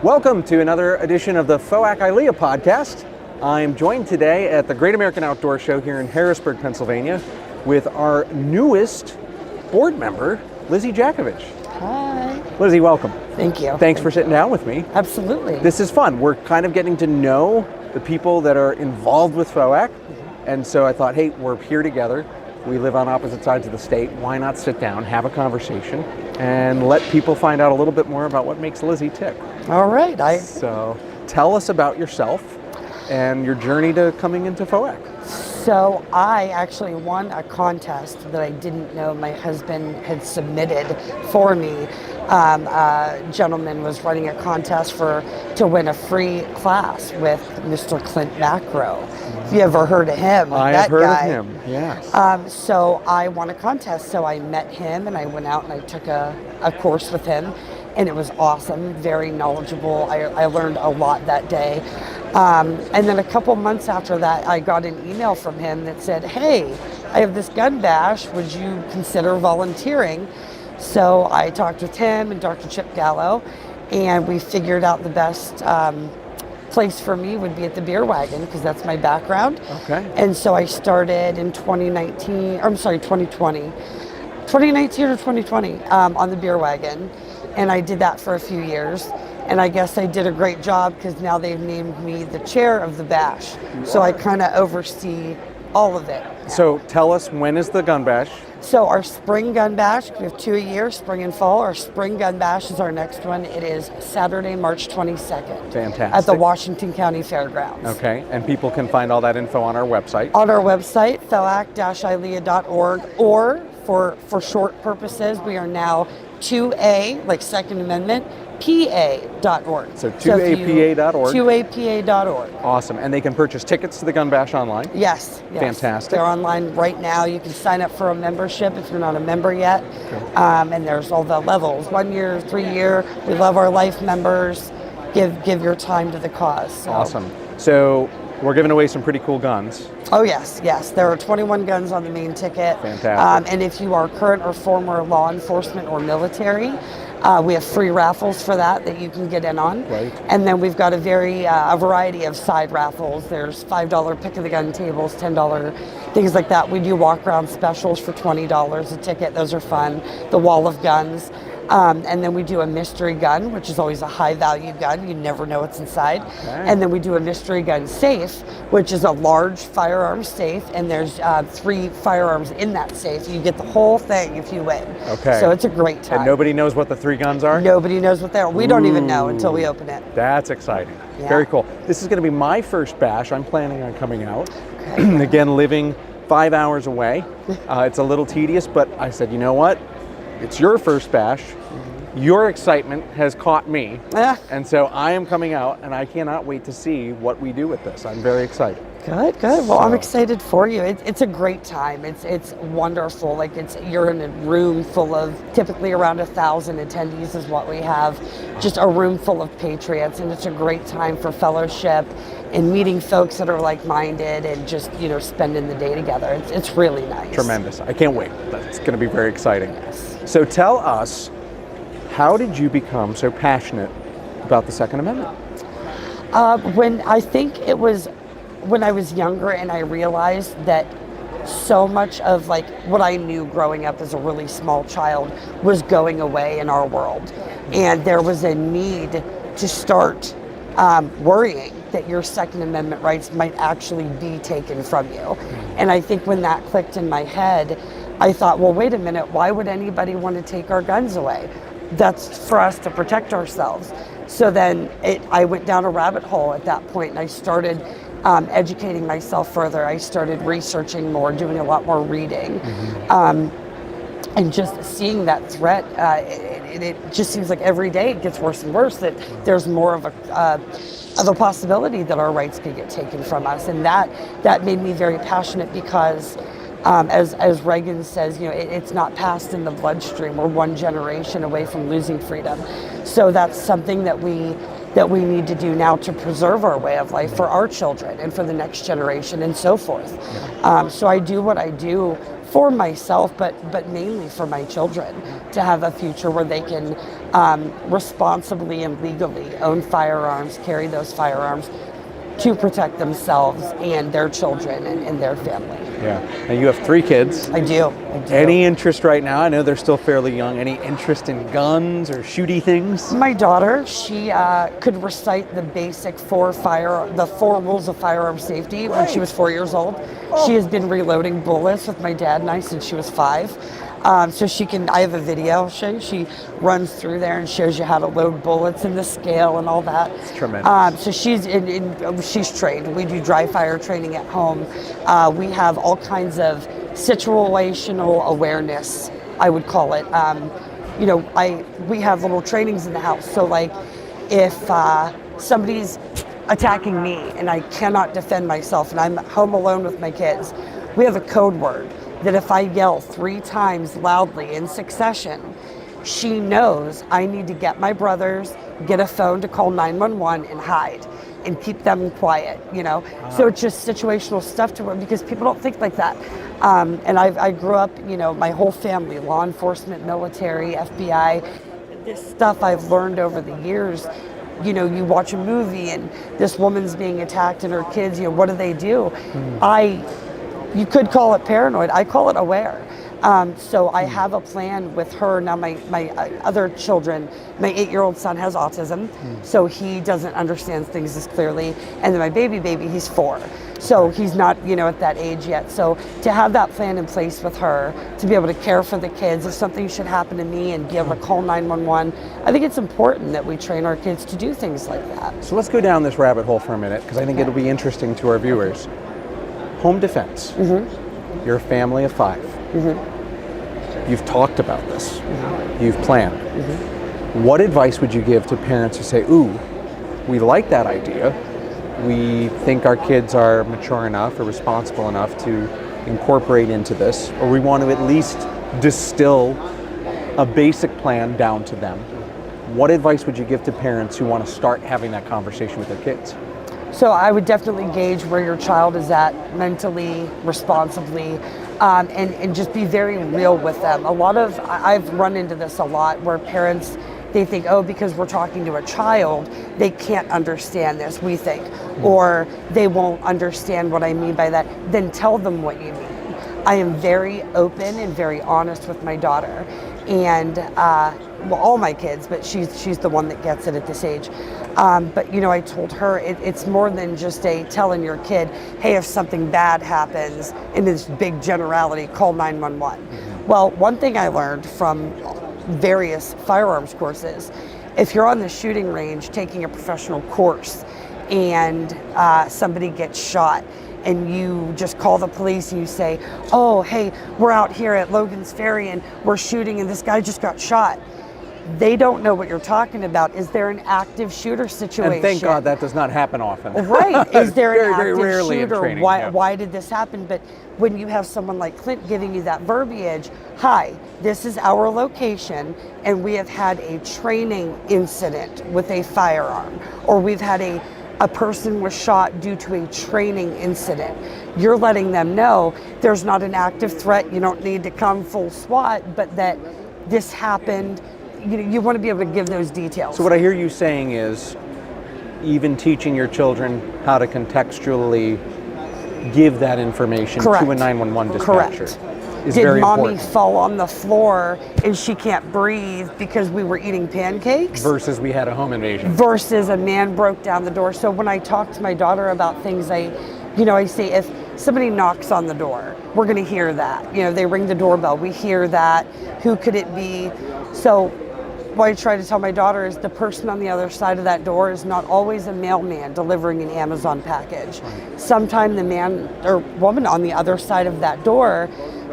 Welcome to another edition of the FOAC-ILLEA podcast. I'm joined today at the Great American Outdoor Show here in Harrisburg, Pennsylvania, with our newest board member, Lizzie Jackovich. Hi. Lizzie, welcome. Thank you. Thanks for sitting down with me. Absolutely. This is fun. We're kind of getting to know the people that are involved with FOAC, and so I thought, hey, we're here together. We live on opposite sides of the state. Why not sit down, have a conversation, and let people find out a little bit more about what makes Lizzie tick. All right. So tell us about yourself and your journey to coming into FOAC. So I actually won a contest that I didn't know my husband had submitted for me. A gentleman was running a contest to win a free class with Mr. Clint Macro. Have you ever heard of him? I have heard of him, yes. So I won a contest. So I met him and I went out and I took a course with him. And it was awesome, very knowledgeable. I learned a lot that day. And then a couple months after that, I got an email from him that said, hey, I have this gun bash. Would you consider volunteering? So I talked with him and Dr. Chip Gallo, and we figured out the best place for me would be at the Beer Wagon, because that's my background. Okay. And so I started in 2019 or 2020 or 2020 on the Beer Wagon. And I did that for a few years. And I guess I did a great job because now they've named me the chair of the bash. So I kind of oversee all of it. So tell us, when is the gun bash? So our spring gun bash, we have 2 a year, spring and fall. Our spring gun bash is our next one. It is Saturday, March 22nd. Fantastic. At the Washington County Fairgrounds. Okay, and people can find all that info on our website. On our website, FOAC-ILLEA.org, or for short purposes, we are now 2A, like Second Amendment, PA.org. So 2APA.org. 2APA.org. Awesome. And they can purchase tickets to the gun bash online? Yes. Fantastic. They're online right now. You can sign up for a membership if you're not a member yet. Okay. And there's all the levels, 1 year, 3 year. We love our life members. Give your time to the cause. So. Awesome. So we're giving away some pretty cool guns. Oh, yes. There are 21 guns on the main ticket. Fantastic. And if you are current or former law enforcement or military, we have free raffles for that you can get in on. Right. And then we've got a variety of side raffles. There's $5 pick of the gun tables, $10, things like that. We do walk around specials for $20 a ticket. Those are fun. The wall of guns. And then we do a mystery gun, which is always a high value gun. You never know what's inside. Okay. And then we do a mystery gun safe, which is a large firearm safe. And there's 3 firearms in that safe. You get the whole thing if you win. Okay. So it's a great time. And nobody knows what the 3 guns are? Nobody knows what they are. We don't even know until we open it. That's exciting. Yeah. Very cool. This is going to be my first bash. I'm planning on coming out. Okay. Again, living 5 hours away. It's a little tedious, but I said, you know what? It's your first bash. Your excitement has caught me. And so I am coming out, and I cannot wait to see what we do with this. I'm very excited. Good. Well, I'm excited for you. It's a great time. It's wonderful. Like you're in a room full of typically around 1,000 attendees is what we have. Just a room full of patriots, and it's a great time for fellowship and meeting folks that are like-minded and just spending the day together. It's really nice. Tremendous. I can't wait. It's going to be very exciting. Yes. So tell us, how did you become so passionate about the Second Amendment? When I was younger and I realized that so much of what I knew growing up as a really small child was going away in our world. And there was a need to start worrying that your Second Amendment rights might actually be taken from you. And I think when that clicked in my head, I thought, well, wait a minute, why would anybody want to take our guns away? That's for us to protect ourselves. So then I went down a rabbit hole at that point, and I started educating myself further. I started researching more, doing a lot more reading, and just seeing that threat. It just seems like every day it gets worse and worse, that there's more of a possibility that our rights could get taken from us. And that made me very passionate because as Reagan says, it's not passed in the bloodstream. We're one generation away from losing freedom. So that's something that we need to do now to preserve our way of life for our children and for the next generation and so forth. So I do what I do for myself, but mainly for my children, to have a future where they can responsibly and legally own firearms, carry those firearms to protect themselves and their children and their family. Yeah. Now you have 3 kids. I do. Any interest right now? I know they're still fairly young. Any interest in guns or shooty things? My daughter, she could recite the basic 4 rules of firearm safety when she was 4 years old. She has been reloading bullets with my dad and I since she was 5. So she can, I have a video I'll show you. She runs through there and shows you how to load bullets and the scale and all that. It's tremendous. So she's trained. We do dry fire training at home. We have all kinds of situational awareness, I would call it. We have little trainings in the house. So like if somebody's attacking me and I cannot defend myself and I'm home alone with my kids, we have a code word that if I yell 3 times loudly in succession, she knows I need to get my brothers, get a phone to call 911 and hide and keep them quiet, So it's just situational stuff to it because people don't think like that. And I grew up, my whole family, law enforcement, military, FBI. This stuff I've learned over the years. You watch a movie and this woman's being attacked and her kids, what do they do? You could call it paranoid. I call it aware. So I have a plan with her. Now my other children, my 8-year-old son has autism, so he doesn't understand things as clearly. And then my baby, he's 4. So he's not, at that age yet. So to have that plan in place with her, to be able to care for the kids, if something should happen to me and be able to call 911, I think it's important that we train our kids to do things like that. So let's go down this rabbit hole for a minute because I think it'll be interesting to our viewers. Home defense. Mm-hmm. You're a family of 5. Mm-hmm. You've talked about this. Mm-hmm. You've planned. Mm-hmm. What advice would you give to parents who say, ooh, we like that idea. We think our kids are mature enough or responsible enough to incorporate into this, or we want to at least distill a basic plan down to them. What advice would you give to parents who want to start having that conversation with their kids? So I would definitely gauge where your child is at mentally, responsibly, and just be very real with them. I've run into this a lot where parents, they think, oh, because we're talking to a child, they can't understand this, we think, or they won't understand what I mean by that. Then tell them what you mean. I am very open and very honest with my daughter, and all my kids, but she's the one that gets it at this age. But I told her it's more than just telling your kid, hey, if something bad happens in this big generality, call 911. Well, one thing I learned from various firearms courses, if you're on the shooting range taking a professional course and somebody gets shot, and you just call the police and you say, oh, hey, we're out here at Logan's Ferry and we're shooting and this guy just got shot. They don't know what you're talking about. Is there an active shooter situation? And thank God that does not happen often. Right. Is there an very active rarely shooter? in training, Why did this happen? But when you have someone like Clint giving you that verbiage, hi, this is our location and we have had a training incident with a firearm, or we've had a person was shot due to a training incident. You're letting them know there's not an active threat. You don't need to come full SWAT, but that this happened. You want to be able to give those details. So what I hear you saying is even teaching your children how to contextually give that information Correct. to a 911 dispatcher. Correct. Is Did very mommy important. fall on the floor and she can't breathe because we were eating pancakes? Versus we had a home invasion. Versus a man broke down the door. So when I talk to my daughter about things, I say if somebody knocks on the door, we're going to hear that. They ring the doorbell, we hear that. Who could it be? So what I try to tell my daughter is the person on the other side of that door is not always a mailman delivering an Amazon package. Sometimes the man or woman on the other side of that door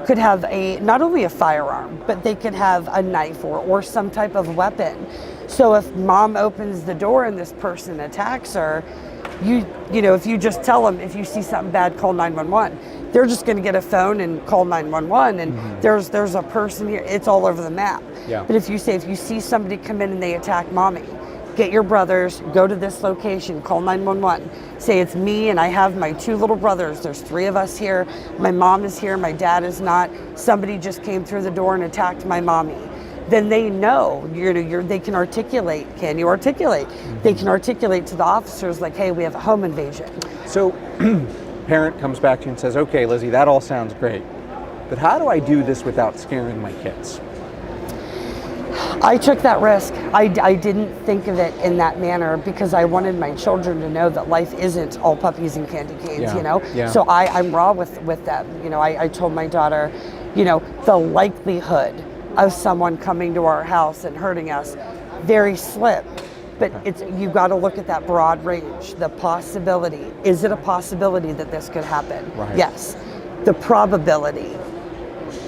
could have not only a firearm, but they could have a knife or some type of weapon. So if mom opens the door and this person attacks her, if you just tell them, if you see something bad, call 911. They're just going to get a phone and call 911, and there's a person here. It's all over the map. Yeah. But if you see somebody come in and they attack mommy, get your brothers, go to this location, call 911. Say it's me and I have my 2 little brothers. There's 3 of us here. My mom is here, my dad is not. Somebody just came through the door and attacked my mommy. then they know, they can articulate. Can you articulate? They can articulate to the officers like, hey, we have a home invasion. So parent comes back to you and says, okay, Lizzie, that all sounds great, but how do I do this without scaring my kids? I took that risk. I didn't think of it in that manner because I wanted my children to know that life isn't all puppies and candy canes, Yeah. So I'm raw with them. I told my daughter, the likelihood of someone coming to our house and hurting us, very slim. But you got to look at that broad range. The possibility. Is it a possibility that this could happen? Right. Yes. The probability.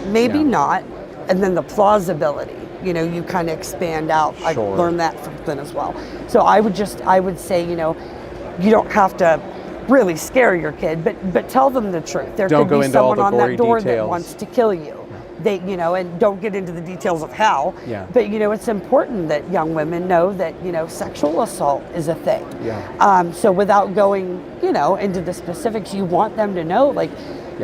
Maybe not. And then the plausibility. You kind of expand out. Sure. I learned that from them as well. So I would say, you don't have to really scare your kid, but tell them the truth. There Don't could go be into all someone the on gory that door details. that wants to kill you. They, and don't get into the details of how. Yeah. But it's important that young women know that sexual assault is a thing. Yeah. So without going into the specifics, you want them to know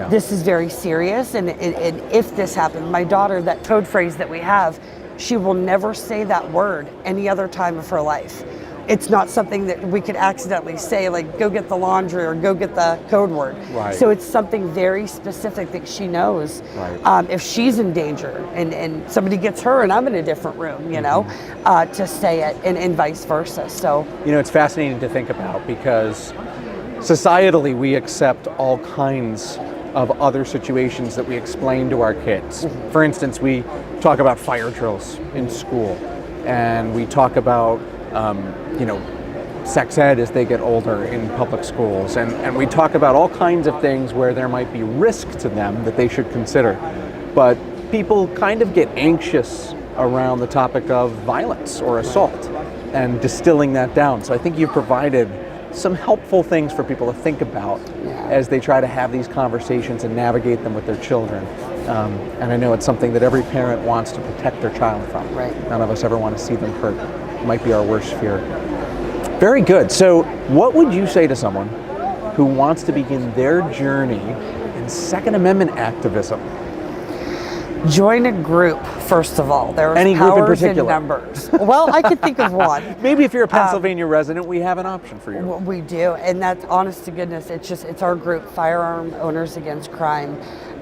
this is very serious, and if this happened, my daughter, that code phrase that we have, she will never say that word any other time of her life. It's not something that we could accidentally say, like, go get the laundry or go get the code word. Right. So it's something very specific that she knows. Right. If she's in danger and somebody gets her and I'm in a different room, to say it, and vice versa. So, it's fascinating to think about because societally we accept all kinds of other situations that we explain to our kids. For instance, we talk about fire drills in school, and we talk about sex ed as they get older in public schools, and we talk about all kinds of things where there might be risk to them that they should consider. But people kind of get anxious around the topic of violence or assault and distilling that down. So I think you've provided some helpful things for people to think about as they try to have these conversations and navigate them with their children. And I know it's something that every parent wants to protect their child from. Right. None of us ever want to see them hurt. It might be our worst fear. Very good. So what would you say to someone who wants to begin their journey in Second Amendment activism? Join a group, first of all. There's Any group in powers in particular? numbers. Well, I could think of one. Maybe if you're a Pennsylvania resident, we have an option for you. We do, and that's, honest to goodness, it's our group, Firearm Owners Against Crime.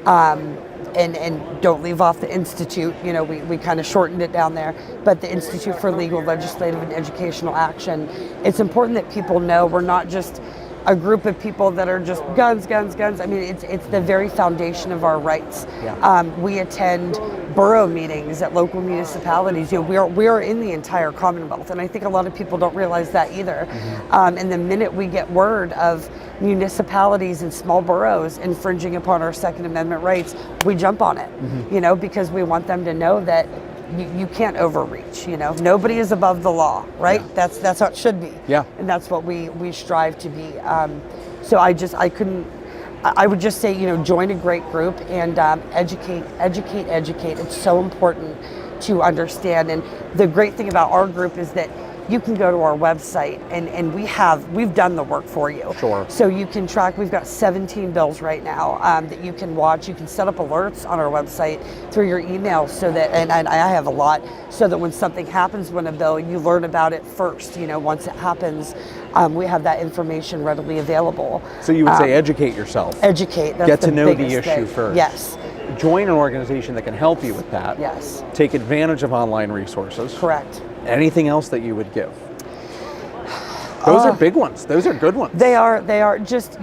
And don't leave off the Institute, we kind of shortened it down there, but the Institute for Legal, Legislative, and Educational Action. It's important that people know we're not just a group of people that are just guns. I mean, it's the very foundation of our rights. Yeah. We attend borough meetings at local municipalities. We are in the entire Commonwealth, and I think a lot of people don't realize that either. And the minute we get word of municipalities and small boroughs infringing upon our Second Amendment rights, we jump on it. Because we want them to know that you can't overreach. Nobody is above the law, right? Yeah. That's how it should be. Yeah. And that's what we strive to be. So I would just say, join a great group and educate. It's so important to understand. And the great thing about our group is that you can go to our website and we've done the work for you. Sure. So you can track, we've got 17 bills right now that you can watch. You can set up alerts on our website through your email so that, and I have a lot, so that when something happens when a bill, you learn about it first. Once it happens, we have that information readily available. So you would say educate yourself. Educate. That's Get to the know the biggest issue thing. first. Yes. Join an organization that can help you with that. Yes. Take advantage of online resources. Correct. Anything else that you would give? Those are big ones. Those are good ones. They are. Just,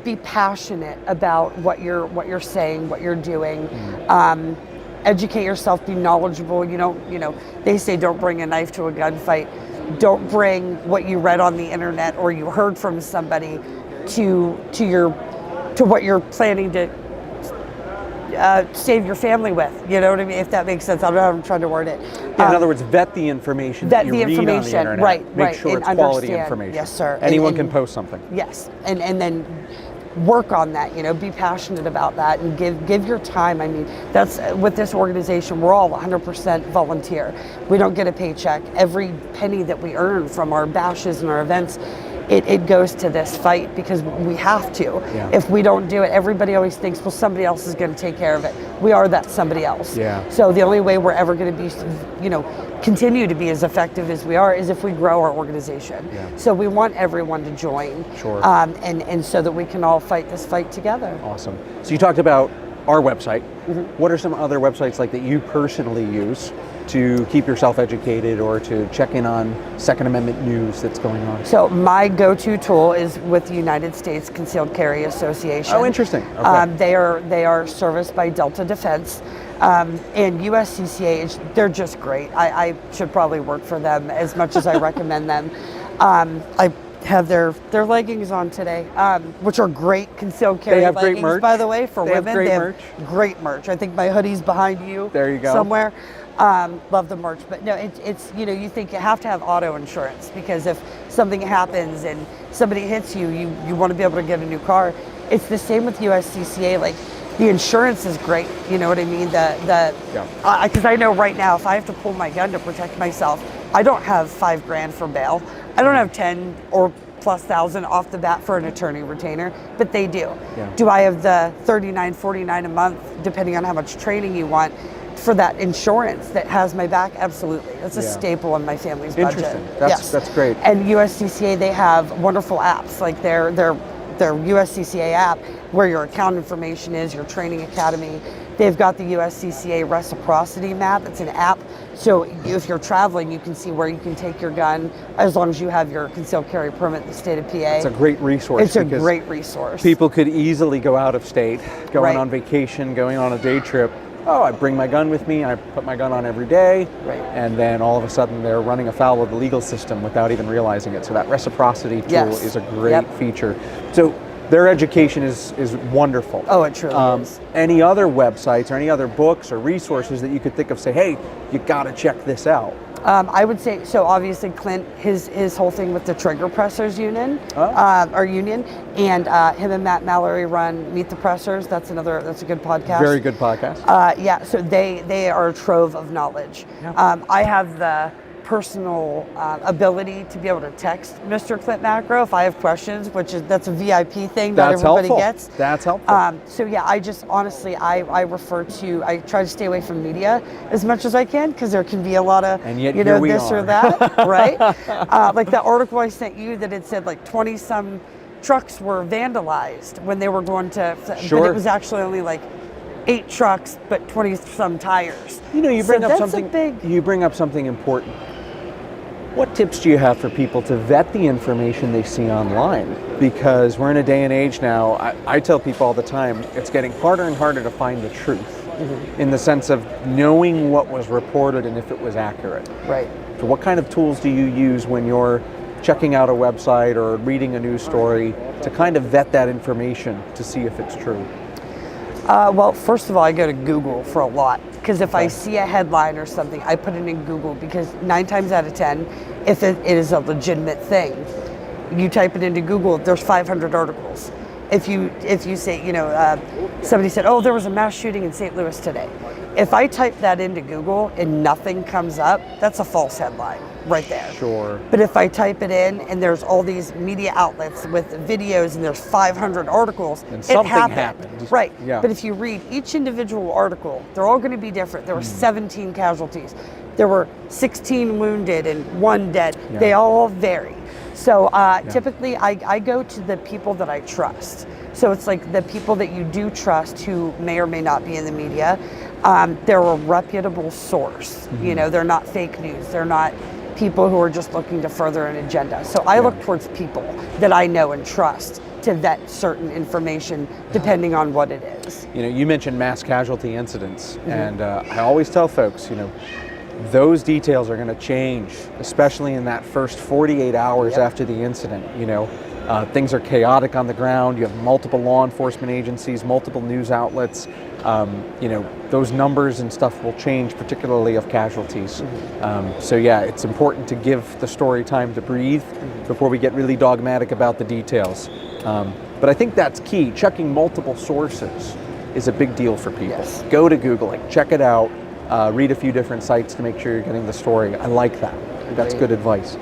be passionate about what you're saying, what you're doing. Educate yourself, be knowledgeable. They say don't bring a knife to a gunfight. Don't bring what you read on the internet or you heard from somebody to what you're planning to save your family with. You know what I mean? If that makes sense. I don't know how I'm trying to word it. Yeah, in other words, vet the information that you read on the internet. Right. Make sure and it's quality understand. information. Yes, sir. Anyone can post something. Yes, and then work on that. Be passionate about that and give your time. I mean, that's with this organization. We're all 100% volunteer. We don't get a paycheck. Every penny that we earn from our bashes and our events it goes to this fight because we have to. Yeah. If we don't do it, everybody always thinks, well, somebody else is going to take care of it. We are that somebody else. Yeah. So the only way we're ever going to be, continue to be as effective as we are is if we grow our organization. Yeah. So we want everyone to join. Sure. And so that we can all fight this fight together. Awesome. So you talked about our website. What are some other websites like that you personally use to keep yourself educated or to check in on Second Amendment news that's going on? So my go-to tool is with the United States Concealed Carry Association. Oh, interesting. Okay. They are serviced by Delta Defense. And USCCA, they're just great. I should probably work for them as much as I recommend them. I have their leggings on today, which are great concealed carry They have leggings, great merch. by the way, for They have women. great They merch. have great merch. I think my hoodie's behind you. There you go. Somewhere. Love the merch, but no, it's you think you have to have auto insurance because if something happens and somebody hits you, you want to be able to get a new car. It's the same with USCCA. Like the insurance is great. You know what I mean? Because I know right now if I have to pull my gun to protect myself, I don't have $5,000 for bail. I don't have 10 or plus thousand off the bat for an attorney retainer, but they do. Yeah. Do I have the $39, $49 a month, depending on how much training you want, for that insurance that has my back? Absolutely. That's a staple in my family's budget. Interesting. That's great. And USCCA, they have wonderful apps, like their USCCA app, where your account information is, your training academy. They've got the USCCA reciprocity map. It's an app. So if you're traveling, you can see where you can take your gun as long as you have your concealed carry permit in the state of PA. It's a great resource. It's a great resource. People could easily go out of state, going Right. on vacation, going on a day trip. Oh, I bring my gun with me, I put my gun on every day, Right. and then all of a sudden they're running afoul of the legal system without even realizing it. So that reciprocity tool Yes. is a great Yep. feature. So their education is wonderful. Oh, it truly is. Any other websites or any other books or resources that you could think of, say, hey, you got to check this out? I would say, so obviously Clint, his whole thing with the Trigger Pressers Union, and him and Matt Mallory run Meet the Pressers. That's a good podcast. Very good podcast. So they are a trove of knowledge. Yeah. I have the personal ability to be able to text Mr. Clint Macro if I have questions, that's a VIP thing that everybody gets. That's helpful. So yeah, I just honestly, I try to stay away from media as much as I can because there can be a lot of, And yet here we this are. or that, right? Like that article I sent you that it said like 20 some trucks were vandalized when they were going to, Sure. but it was actually only like 8 trucks, but 20 some tires. You bring up something. Big. You bring up something important. What tips do you have for people to vet the information they see online? Because we're in a day and age now, I tell people all the time, it's getting harder and harder to find the truth in the sense of knowing what was reported and if it was accurate. Right. So what kind of tools do you use when you're checking out a website or reading a news story to kind of vet that information to see if it's true? Well, first of all, I go to Google for a lot because if I see a headline or something, I put it in Google because 9 times out of 10, if it is a legitimate thing, you type it into Google, there's 500 articles. If you say, somebody said, oh, there was a mass shooting in St. Louis today. If I type that into Google and nothing comes up, that's a false headline right there. Sure. But if I type it in and there's all these media outlets with videos and there's 500 articles, And it something happened. happened. Right. Yeah. But if you read each individual article, they're all going to be different. There were 17 casualties. There were 16 wounded and 1 dead. Yeah. They all vary. So typically I go to the people that I trust. So it's like the people that you do trust who may or may not be in the media. They're a reputable source. They're not fake news. They're not people who are just looking to further an agenda. So I look towards people that I know and trust to vet certain information depending on what it is. You mentioned mass casualty incidents, and I always tell folks, those details are going to change, especially in that first 48 hours after the incident. Things are chaotic on the ground. You have multiple law enforcement agencies, multiple news outlets. Those numbers and stuff will change, particularly of casualties. So yeah, it's important to give the story time to breathe before we get really dogmatic about the details. But I think that's key. Checking multiple sources is a big deal for people. Yes. Go to Google, check it out, read a few different sites to make sure you're getting the story. I like that. That's good advice.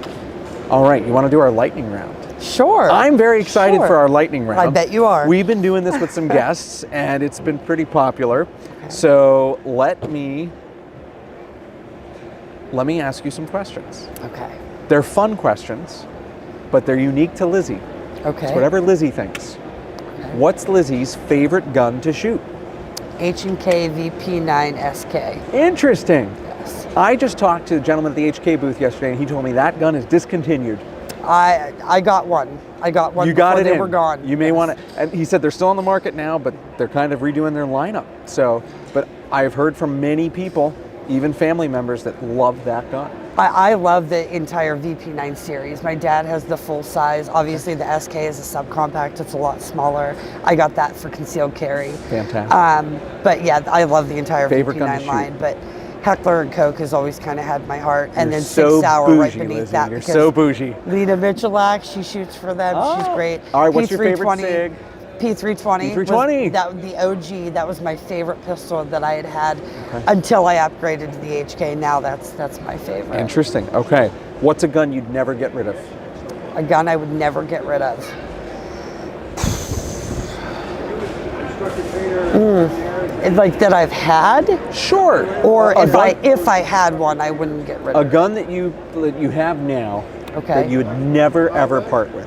All right, you want to do our lightning round? Sure. I'm very excited Sure. for our lightning round. I bet you are. We've been doing this with some guests, and it's been pretty popular. So let me ask you some questions. Okay. They're fun questions, but they're unique to Lizzie. Okay. It's whatever Lizzie thinks. Okay. What's Lizzie's favorite gun to shoot? H&K VP9 SK. Interesting. Yes. I just talked to the gentleman at the HK booth yesterday, and he told me that gun is discontinued. I got one. I got one You got before it they in. were gone. You may Yes. want to. And he said they're still on the market now, but they're kind of redoing their lineup. So, but I've heard from many people, even family members, that love that gun. I love the entire VP9 series. My dad has the full size. Obviously, the SK is a subcompact. It's a lot smaller. I got that for concealed carry. Fantastic. But yeah, I love the entire Favorite gun to VP9 shoot? line. But Heckler and Koch has always kind of had my heart. And You're then so Sig Sauer bougie, right beneath Lizzie. that. You're because so bougie. Lena Michalak, she shoots for them. She's Oh. great. All right, what's your favorite P320 Sig? P320. P320. The OG. That was my favorite pistol that I had until I upgraded to the HK. Now that's my favorite. Interesting. Okay. What's a gun you'd never get rid of? A gun I would never get rid of. Like that I've had, Sure. or A if gun- I had one, I wouldn't get rid a of it. gun that you have now Okay. that you would never ever part with.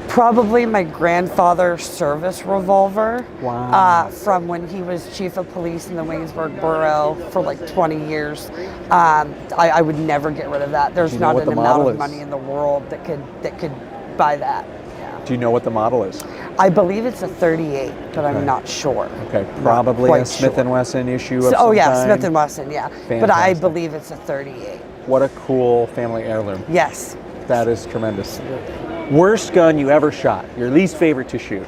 Probably my grandfather's service revolver. Wow. From when he was chief of police in the Waynesburg borough for like 20 years. I would never get rid of that. There's Do you know not what an the amount model of is? money in the world that could buy that. Yeah. Do you know what the model is? I believe it's a 38, but I'm not sure. Okay, Not probably quite a Smith sure. & Wesson issue of So, some yeah, kind. Smith & Wesson, yeah. But I Fantastic. believe it's a 38. What a cool family heirloom. Yes. That is tremendous. Worst gun you ever shot? Your least favorite to shoot?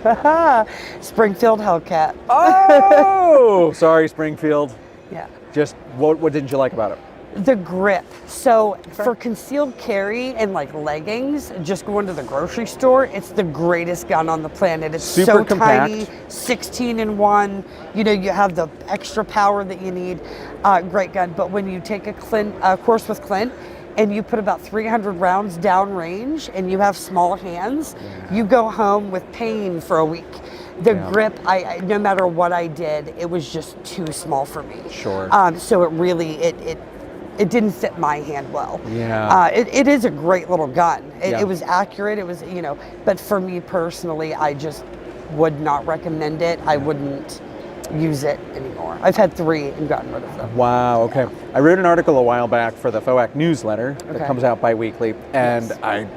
Springfield Hellcat. Oh, sorry, Springfield. Yeah. Just what didn't you like about it? The grip. So for concealed carry and like leggings, just going to the grocery store, it's the greatest gun on the planet. It's Super so compact. tiny, 16 in one. You know, you have the extra power that you need. Great gun. But when you take a course with Clint, and you put about 300 rounds downrange and you have small hands, you go home with pain for a week. The grip, I no matter what I did, it was just too small for me. Sure. So it really, it didn't fit my hand well. Yeah. It is a great little gun. Yeah. It was accurate, it was, but for me personally, I just would not recommend it. I wouldn't use it anymore. I've had 3 and gotten rid of them. Wow, okay. I wrote an article a while back for the FOAC newsletter that Okay. comes out bi-weekly, and Yes. I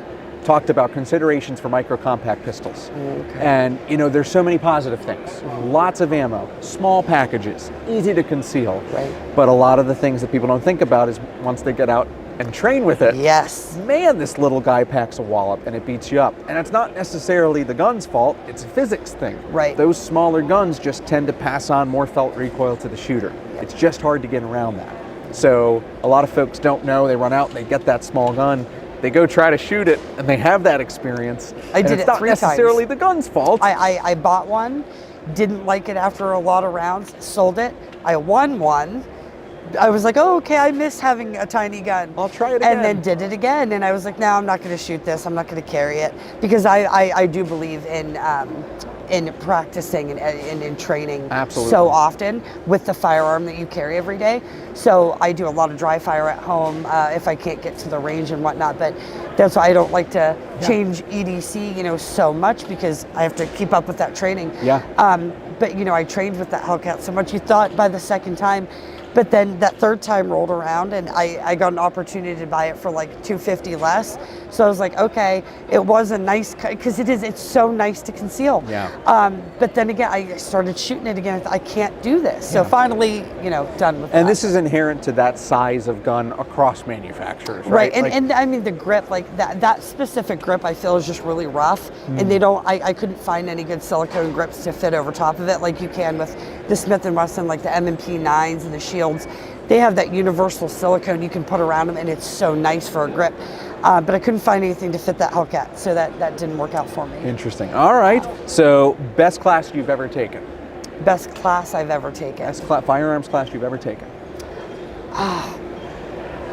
talked about considerations for micro-compact pistols. Okay. And, there's so many positive things. Lots of ammo, small packages, easy to conceal. Right. But a lot of the things that people don't think about is once they get out and train with it, Yes. man, this little guy packs a wallop and it beats you up. And it's not necessarily the gun's fault, it's a physics thing. Right. Those smaller guns just tend to pass on more felt recoil to the shooter. It's just hard to get around that. So a lot of folks don't know, they run out and they get that small gun, they go try to shoot it and they have that experience. I and did it's it not 3 necessarily times. the gun's fault. I bought one, didn't like it after a lot of rounds, sold it. I won one. I was like, oh, okay, I miss having a tiny gun. I'll try it again. And then did it again. And I was like, no, I'm not going to shoot this. I'm not going to carry it. Because I do believe in practicing and in training Absolutely. so often with the firearm that you carry every day. So I do a lot of dry fire at home if I can't get to the range and whatnot. But that's why I don't like to change EDC, so much, because I have to keep up with that training. Yeah. But I trained with that Hellcat so much. You thought by the second time, but then that third time rolled around and I got an opportunity to buy it for like $250 less. So I was like, okay, it was a nice, because it's so nice to conceal. Yeah. But then again, I started shooting it again. I can't do this. So finally, done with that. And this is inherent to that size of gun across manufacturers, Right, right? and I mean the grip, like that specific grip, I feel is just really rough, and they don't. I couldn't find any good silicone grips to fit over top of it, like you can with the Smith & Wesson, like the M&P 9s and the Shields. They have that universal silicone you can put around them, and it's so nice for a grip. But I couldn't find anything to fit that Hellcat, so that didn't work out for me. Interesting. All right. So, best class you've ever taken? Best class I've ever taken. Best firearms class you've ever taken?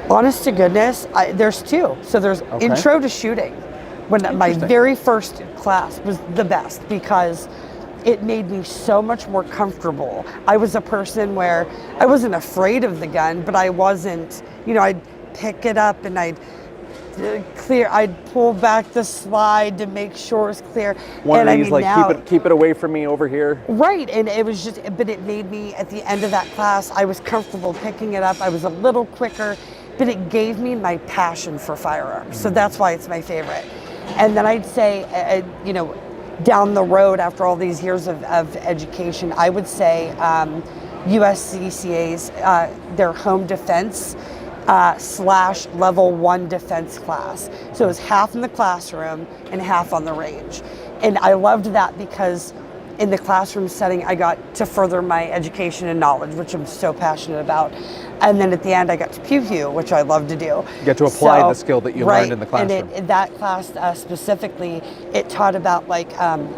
Honest to goodness, there's 2. So there's Okay. intro to shooting. When my Interesting. very first class was the best because it made me so much more comfortable. I was a person where I wasn't afraid of the gun, but I wasn't, I'd pick it up and I'd pull back the slide to make sure it's clear. One and of these, like, now, keep it away from me over here. right, and it was just, but it made me, at the end of that class, I was comfortable picking it up. I was a little quicker, but it gave me my passion for firearms. So that's why it's my favorite. And then I'd say, down the road after all these years of education, I would say USCCA's, their home defense / level 1 defense class. So it was half in the classroom and half on the range. And I loved that because in the classroom setting, I got to further my education and knowledge, which I'm so passionate about. And then at the end, I got to pew, which I love to do. You get to apply the skill that you learned in the classroom. And that class specifically, it taught about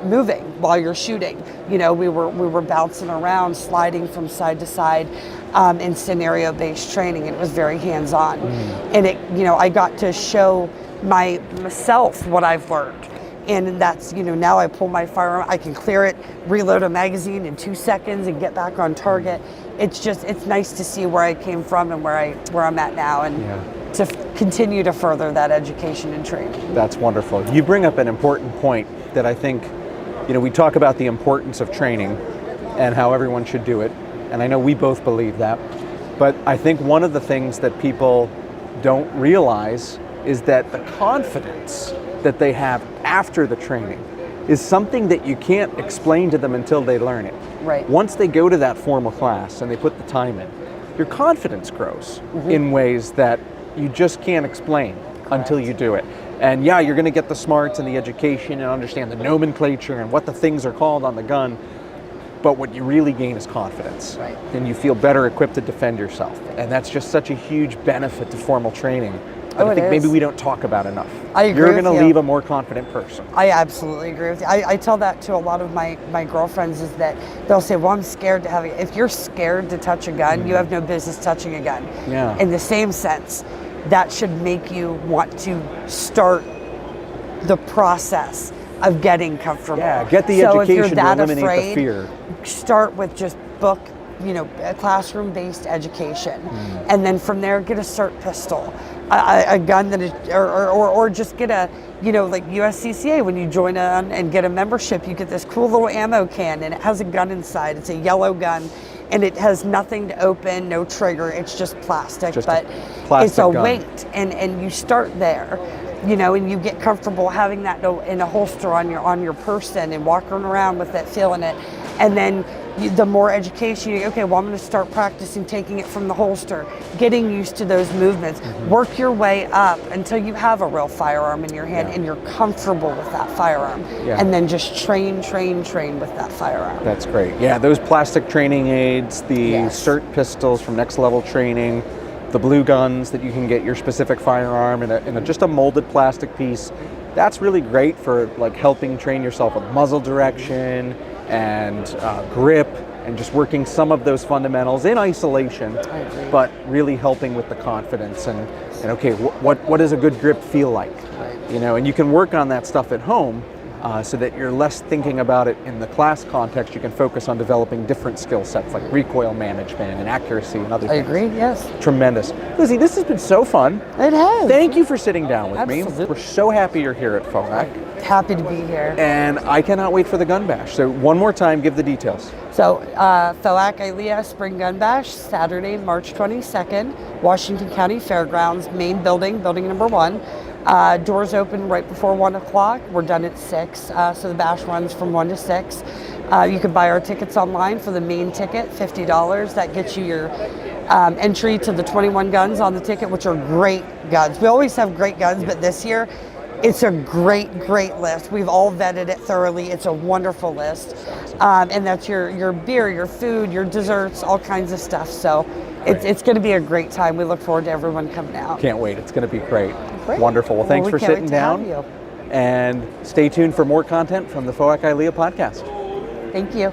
moving while you're shooting. We were bouncing around, sliding from side to side in scenario-based training. It was very hands-on. And I got to show myself what I've learned. And that's, now I pull my firearm, I can clear it, reload a magazine in 2 seconds and get back on target. It's nice to see where I came from and where I'm at now, and to continue to further that education and training. That's wonderful. You bring up an important point that I think, we talk about the importance of training and how everyone should do it. And I know we both believe that. But I think one of the things that people don't realize is that the confidence that they have after the training is something that you can't explain to them until they learn it. Right. Once they go to that formal class and they put the time in, your confidence grows in ways that you just can't explain until you do it. And yeah, you're going to get the smarts and the education and understand the nomenclature and what the things are called on the gun. But what you really gain is confidence. Right. And you feel better equipped to defend yourself. And that's just such a huge benefit to formal training that I think maybe we don't talk about enough. I agree. You're going to leave a more confident person. I absolutely agree with you. I tell that to a lot of my girlfriends, is that they'll say, well, I'm scared to have it. If you're scared to touch a gun, you have no business touching a gun. Yeah. In the same sense, that should make you want to start the process of getting comfortable. Yeah, get the so education if you're that to eliminate afraid, the fear. Start with just book, a classroom-based education, and then from there get a cert pistol, a gun that is, or just get a, like USCCA, when you join on and get a membership, you get this cool little ammo can, and it has a gun inside. It's a yellow gun, and it has nothing to open, no trigger. It's just plastic, but it's a weight, and you start there. And you get comfortable having that in a holster on your person and walking around with it, feeling it. And then the more education, okay, well, I'm going to start practicing taking it from the holster, getting used to those movements. Work your way up until you have a real firearm in your hand and you're comfortable with that firearm. And then just train with that firearm. That's great. Yeah, those plastic training aids, the cert pistols from Next Level Training, the blue guns that you can get your specific firearm in just a molded plastic piece. That's really great for helping train yourself with muzzle direction and grip, and just working some of those fundamentals in isolation, but really helping with the confidence and okay, what does a good grip feel like? And you can work on that stuff at home so that you're less thinking about it in the class context. You can focus on developing different skill sets like recoil management and accuracy and other things. I agree, yes. Tremendous. Lizzie, this has been so fun. It has. Thank you for sitting down with me. Absolutely. We're so happy you're here at FOAC. Happy to be here. And I cannot wait for the gun bash. So one more time, give the details. So FOAC-ILLEA Spring Gun Bash, Saturday, March 22nd, Washington County Fairgrounds, main building number 1. Doors open right before 1 o'clock. We're done at 6, so the bash runs from 1 to 6. You can buy our tickets online for the main ticket, $50. That gets you your entry to the 21 guns on the ticket, which are great guns. We always have great guns, but this year, it's a great list. We've all vetted it thoroughly. It's a wonderful list. And that's your beer, your food, your desserts, all kinds of stuff. So it's going to be a great time. We look forward to everyone coming out. Can't wait. It's going to be great. Wonderful. Well, thanks for sitting down. You. And stay tuned for more content from the FOAC-ILLEA podcast. Thank you.